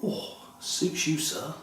Oh, suits you, sir.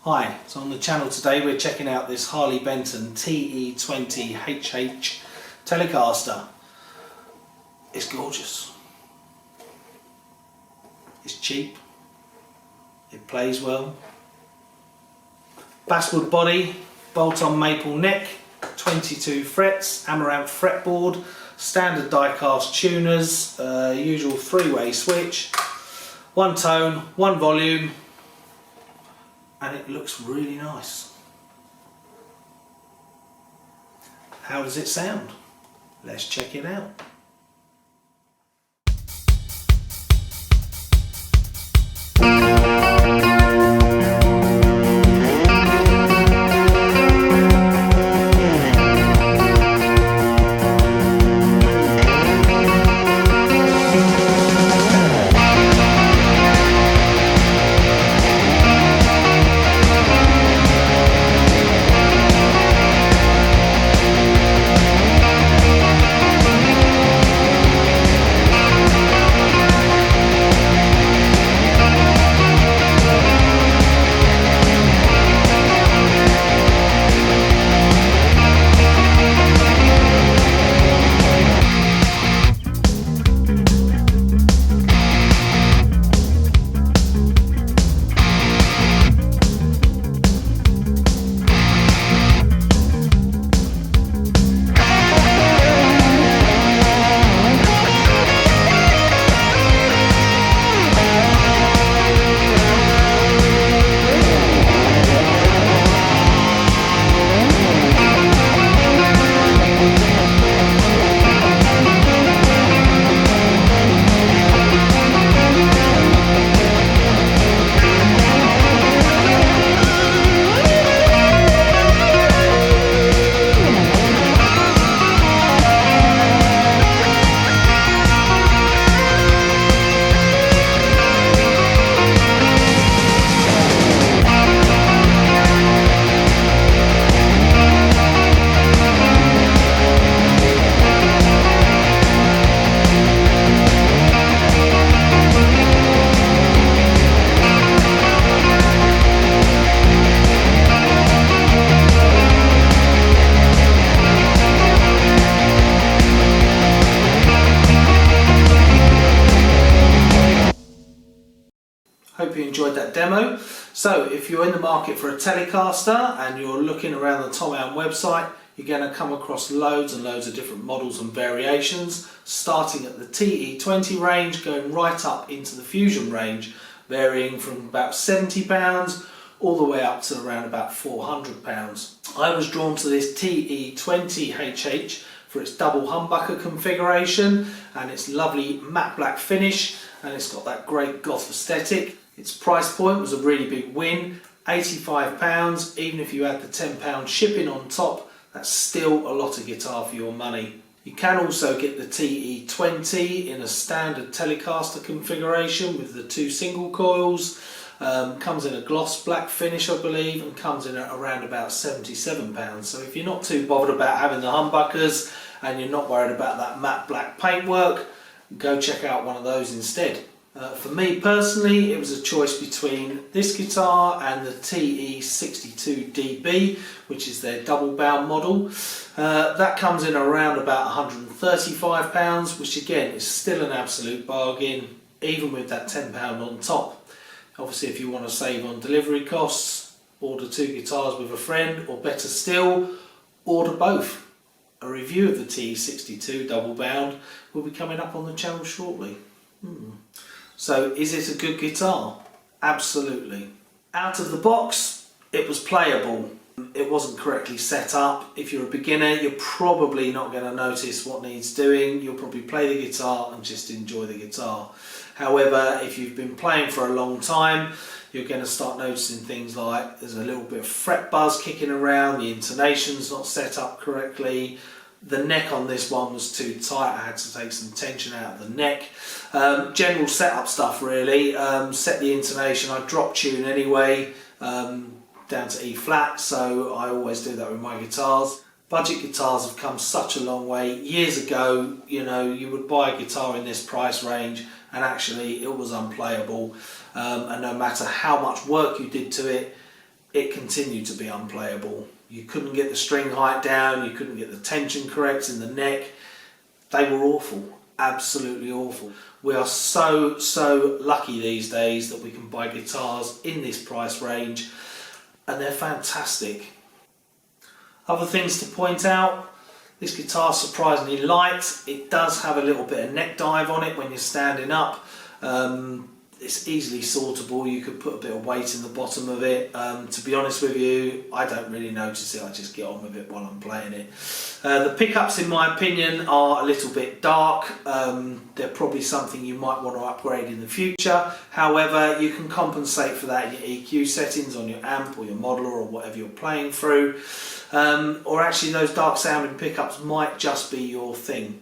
Hi, so on the channel today we're checking out this Harley Benton TE-20HH Telecaster. It's gorgeous. It's cheap. It plays well. Basswood body, bolt-on maple neck, 22 frets, amaranth fretboard, standard die-cast tuners, usual three-way switch, one tone, one volume, and it looks really nice. How does it sound? Let's check it out. Hope you enjoyed that demo. So if you're in the market for a Telecaster and you're looking around the Tom Allen website, you're going to come across loads and loads of different models and variations, starting at the TE-20 range, going right up into the Fusion range, varying from about £70 all the way up to around about £400. I was drawn to this TE-20HH for its double humbucker configuration and its lovely matte black finish, and it's got that great goth aesthetic. Its price point was a really big win, £85. Even if you add the £10 shipping on top, that's still a lot of guitar for your money. You can also get the TE-20 in a standard Telecaster configuration with the two single coils. Comes in a gloss black finish, I believe, and comes in at around about £77. So if you're not too bothered about having the humbuckers and you're not worried about that matte black paintwork, go check out one of those instead. For me personally, it was a choice between this guitar and the TE-62DB, which is their double bound model. That comes in around about £135, which again is still an absolute bargain, even with that £10 on top. Obviously, if you want to save on delivery costs, order 2 guitars with a friend, or better still, order both. A review of the TE-62 double bound will be coming up on the channel shortly. So, is it a good guitar? Absolutely. Out of the box, it was playable. It wasn't correctly set up. If you're a beginner, you're probably not going to notice what needs doing. You'll probably play the guitar and just enjoy the guitar. However, if you've been playing for a long time, you're going to start noticing things like there's a little bit of fret buzz kicking around, the intonation's not set up correctly, the neck on this one was too tight, I had to take some tension out of the neck. General setup stuff really. Set the intonation, I drop tune anyway, down to E flat, so I always do that with my guitars. Budget guitars have come such a long way. Years ago, you know, you would buy a guitar in this price range and actually it was unplayable, and no matter how much work you did to it, it continued to be unplayable. You couldn't get the string height down, you couldn't get the tension correct in the neck. They were awful, absolutely awful. We are so lucky these days that we can buy guitars in this price range and they're fantastic. Other things to point out, this guitar is surprisingly light. It does have a little bit of neck dive on it when you're standing up. It's easily sortable, you could put a bit of weight in the bottom of it. To be honest with you, I don't really notice it, I just get on with it while I'm playing it. The pickups in my opinion are a little bit dark. They're probably something you might want to upgrade in the future. However, you can compensate for that in your EQ settings on your amp or your modeler or whatever you're playing through. Or actually those dark sounding pickups might just be your thing.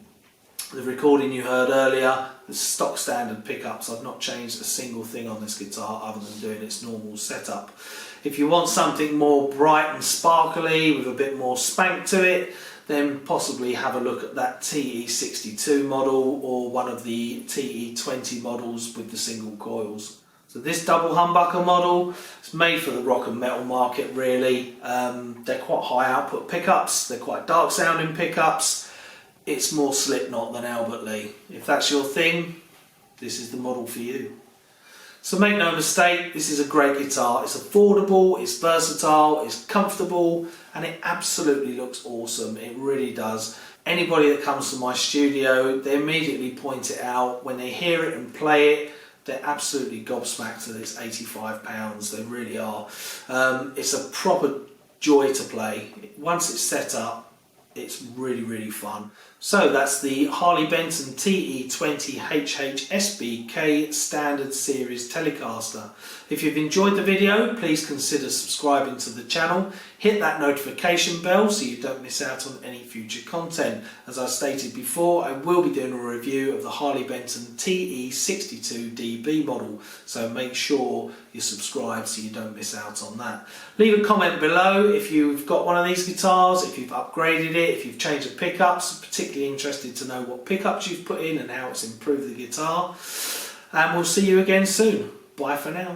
The recording you heard earlier, the stock standard pickups, I've not changed a single thing on this guitar other than doing its normal setup. If you want something more bright and sparkly with a bit more spank to it, then possibly have a look at that TE-62 model or one of the TE-20 models with the single coils. So this double humbucker model is made for the rock and metal market really. They're quite high output pickups, they're quite dark sounding pickups. It's more Slipknot than Albert Lee. If that's your thing, this is the model for you. So make no mistake, this is a great guitar. It's affordable, it's versatile, it's comfortable, and it absolutely looks awesome. It really does. Anybody that comes to my studio, they immediately point it out. When they hear it and play it, they're absolutely gobsmacked that it's £85. They really are. It's a proper joy to play. Once it's set up, it's really fun. So that's the Harley Benton TE-20HH SBK Standard Series Telecaster. If you've enjoyed the video, please consider subscribing to the channel. Hit that notification bell so you don't miss out on any future content. As I stated before, I will be doing a review of the Harley Benton TE-62DB model, so make sure you subscribe so you don't miss out on that. Leave a comment below if you've got one of these guitars, if you've upgraded it, if you've changed the pickups. I'm particularly interested to know what pickups you've put in and how it's improved the guitar. And we'll see you again soon. Bye for now.